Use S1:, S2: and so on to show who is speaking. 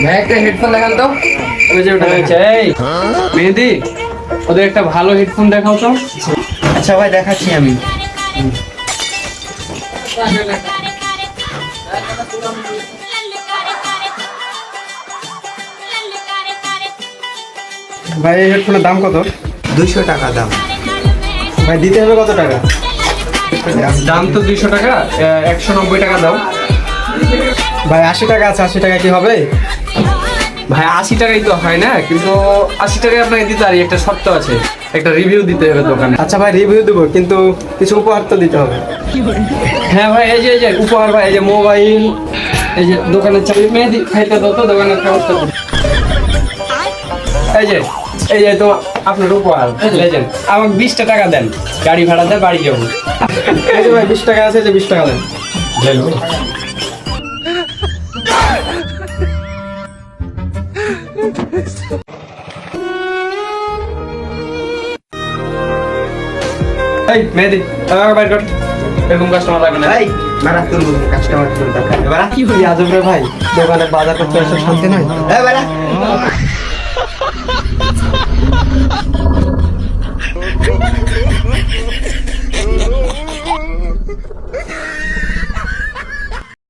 S1: ভাই একটা হেডফোন দেখান তো। ওই যে ওটা আছে। এই মেহেদি, ওদের একটা ভালো হেডফোন দেখাও তো।
S2: আচ্ছা ভাই দেখাচ্ছি আমি।
S3: ভাই এই হেডফোনের দাম কত?
S2: 200 টাকা দাম।
S3: ভাই দিতে হবে কত টাকা?
S1: দাম তো 200 টাকা, 190 টাকা দাও।
S3: ভাই 80 টাকা আছে, 80 টাকা কি হবে?
S1: ভাই 80 টাকাই তো হয় না, কিন্তু 80 টাকায় আপনাকে দিতে পারি, একটা শর্ত আছে, একটা রিভিউ দিতে হবে দোকানে।
S3: আচ্ছা ভাই রিভিউ দেবো, কিন্তু কিছু উপহার তো দিতে হবে।
S1: হ্যাঁ ভাই, এই যে উপহার ভাই, এই যে মোবাইল, এই যে দোকানের চাবি। মেহেদি খাইতে দাও তো, দোকানের ব্যবস্থা করো। এই যে তো আপনার উপহার, লেজেন্ড। আমাকে 20টা টাকা দেন, গাড়ি ভাড়া দেন, বাড়ি যাবো।
S3: এই যে ভাই 20 টাকা আছে, যে 20 টাকা দেন।
S1: এই মেহেদি, বাইর কর, এরকম কাস্টমার লাগবে না।
S2: এই মারা তোর কাস্টমার তোর দরকার। এবারে
S3: কি আজব রে ভাই, দোকানে বাজার করতে এসে শান্তি নয়।
S2: এবারে